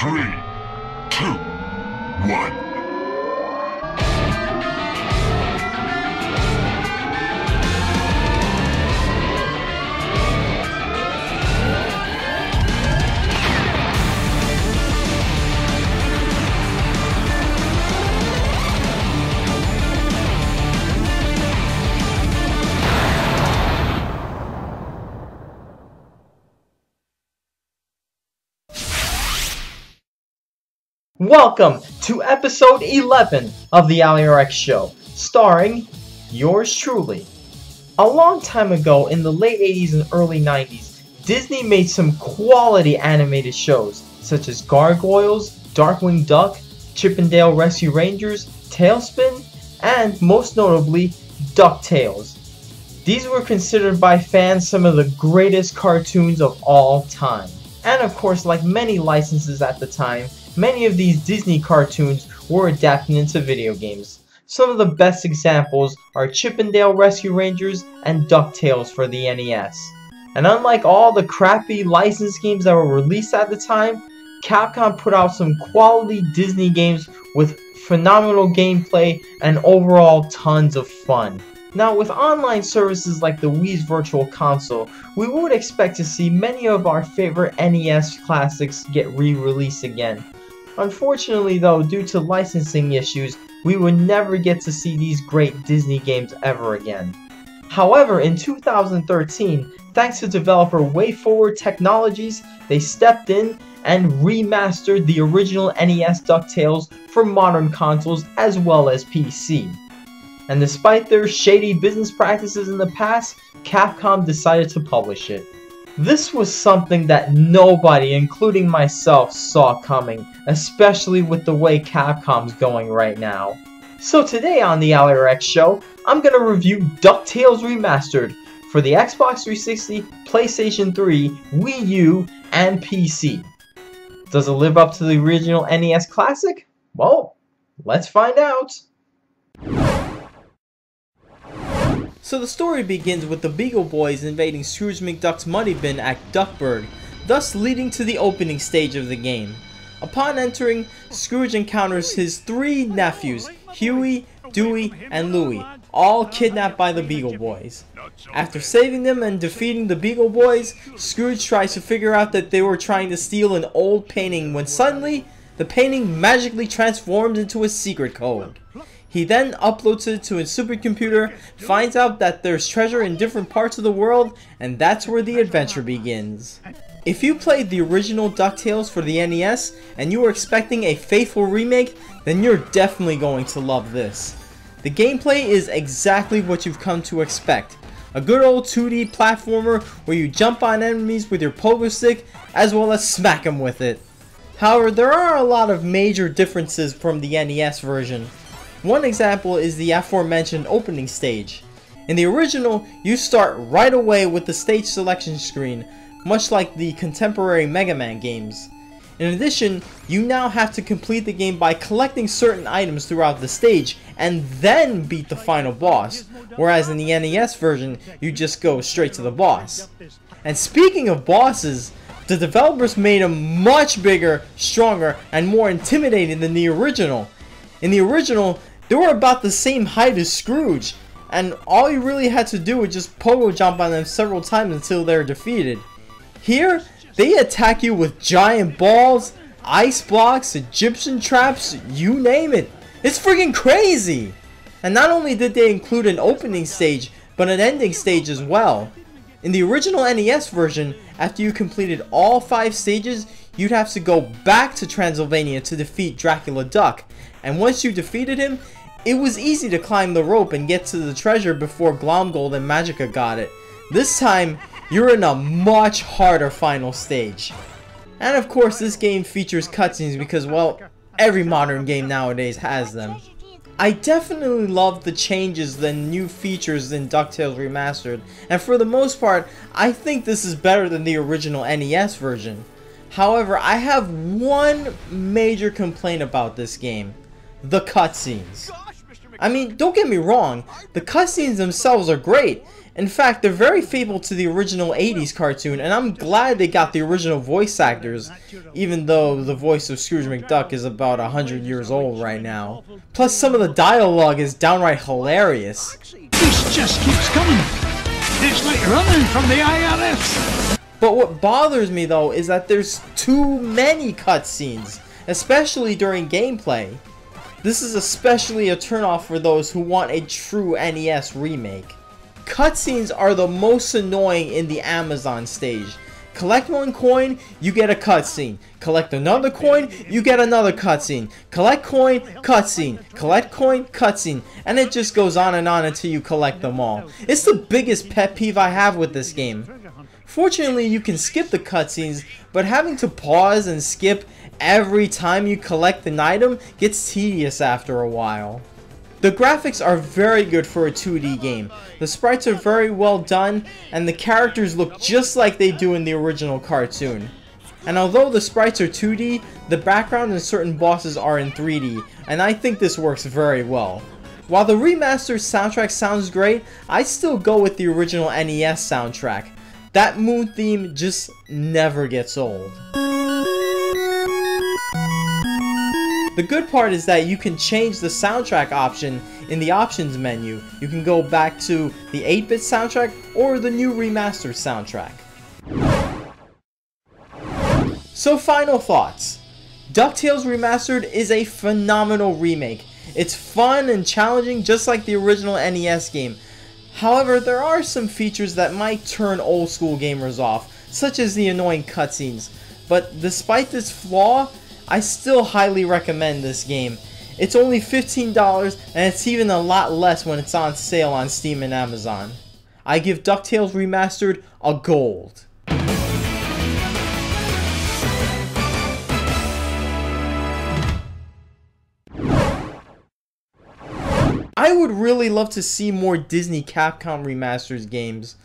3, 2, 1. Welcome to episode 11 of the Allie-RX Show, starring yours truly. A long time ago, in the late 80s and early 90s, Disney made some quality animated shows, such as Gargoyles, Darkwing Duck, Chip 'n Dale Rescue Rangers, Tailspin, and most notably, Ducktales. These were considered by fans some of the greatest cartoons of all time. And of course, like many licenses at the time, many of these Disney cartoons were adapted into video games. Some of the best examples are Chip 'n Dale Rescue Rangers and Ducktales for the NES. And unlike all the crappy licensed games that were released at the time, Capcom put out some quality Disney games with phenomenal gameplay and overall tons of fun. Now, with online services like the Wii's Virtual Console, we would expect to see many of our favorite NES classics get re-released again. Unfortunately though, due to licensing issues, we would never get to see these great Disney games ever again. However, in 2013, thanks to developer WayForward Technologies, they stepped in and remastered the original NES DuckTales for modern consoles as well as PC. And despite their shady business practices in the past, Capcom decided to publish it. This was something that nobody, including myself, saw coming, especially with the way Capcom's going right now. So today on the Allie-RX Show, I'm going to review Ducktales Remastered for the Xbox 360, PlayStation 3, Wii U, and PC. Does it live up to the original NES classic? Well, let's find out. So the story begins with the Beagle Boys invading Scrooge McDuck's money bin at Duckburg, thus leading to the opening stage of the game. Upon entering, Scrooge encounters his three nephews, Huey, Dewey, and Louie, all kidnapped by the Beagle Boys. After saving them and defeating the Beagle Boys, Scrooge tries to figure out that they were trying to steal an old painting when suddenly, the painting magically transforms into a secret code. He then uploads it to his supercomputer, finds out that there's treasure in different parts of the world, and that's where the adventure begins. If you played the original DuckTales for the NES, and you were expecting a faithful remake, then you're definitely going to love this. The gameplay is exactly what you've come to expect. A good old 2D platformer where you jump on enemies with your pogo stick, as well as smack them with it. However, there are a lot of major differences from the NES version. One example is the aforementioned opening stage. In the original, you start right away with the stage selection screen, much like the contemporary Mega Man games. In addition, you now have to complete the game by collecting certain items throughout the stage, and then beat the final boss, whereas in the NES version, you just go straight to the boss. And speaking of bosses, the developers made them much bigger, stronger, and more intimidating than the original. In the original, they were about the same height as Scrooge, and all you really had to do was just pogo jump on them several times until they're defeated. Here, they attack you with giant balls, ice blocks, Egyptian traps, you name it. It's freaking crazy! And not only did they include an opening stage, but an ending stage as well. In the original NES version, after you completed all 5 stages, you'd have to go back to Transylvania to defeat Dracula Duck. And once you defeated him, it was easy to climb the rope and get to the treasure before Glomgold and Magica got it. This time, you're in a much harder final stage. And of course, this game features cutscenes because, well, every modern game nowadays has them. I definitely love the changes and new features in Ducktales Remastered, and for the most part, I think this is better than the original NES version. However, I have one major complaint about this game. The cutscenes. I mean, don't get me wrong, the cutscenes themselves are great, In fact, they're very faithful to the original 80s cartoon, and I'm glad they got the original voice actors, even though the voice of Scrooge McDuck is about 100 years old right now. Plus, some of the dialogue is downright hilarious. This just keeps coming. It's like running from the IRS. But what bothers me though is that there's too many cutscenes, especially during gameplay. This is especially a turnoff for those who want a true NES remake. Cutscenes are the most annoying in the Amazon stage. Collect one coin, you get a cutscene. Collect another coin, you get another cutscene. Collect coin, cutscene. Collect coin, cutscene. And it just goes on and on until you collect them all. It's the biggest pet peeve I have with this game. Fortunately, you can skip the cutscenes, but having to pause and skip every time you collect an item gets tedious after a while. The graphics are very good for a 2D game. The sprites are very well done, and the characters look just like they do in the original cartoon. And although the sprites are 2D, the background and certain bosses are in 3D, and I think this works very well. While the remastered soundtrack sounds great, I still go with the original NES soundtrack. That moon theme just never gets old. The good part is that you can change the soundtrack option in the options menu. You can go back to the 8-bit soundtrack or the new remastered soundtrack. So final thoughts. Ducktales Remastered is a phenomenal remake. It's fun and challenging just like the original NES game. However, there are some features that might turn old school gamers off, such as the annoying cutscenes. But despite this flaw, I still highly recommend this game. It's only $15 and it's even a lot less when it's on sale on Steam and Amazon. I give Ducktales Remastered a gold. I would really love to see more Disney Capcom Remasters games.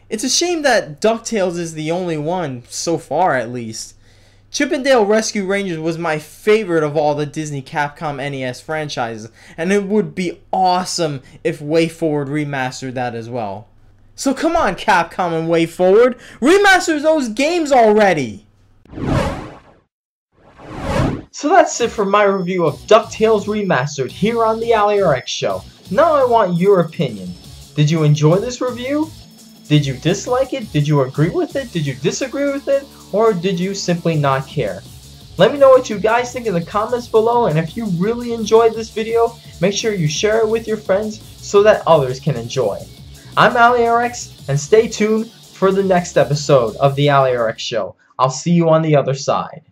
It's a shame that DuckTales is the only one, so far at least. Chip 'n Dale Rescue Rangers was my favorite of all the Disney Capcom NES franchises, and it would be awesome if WayForward remastered that as well. So come on, Capcom and WayForward, remaster those games already! So that's it for my review of DuckTales Remastered here on the Allie-RX Show. Now I want your opinion. Did you enjoy this review? Did you dislike it? Did you agree with it? Did you disagree with it? Or did you simply not care? Let me know what you guys think in the comments below, and if you really enjoyed this video, make sure you share it with your friends so that others can enjoy. I'm Allie-RX, and stay tuned for the next episode of the Allie-RX Show. I'll see you on the other side.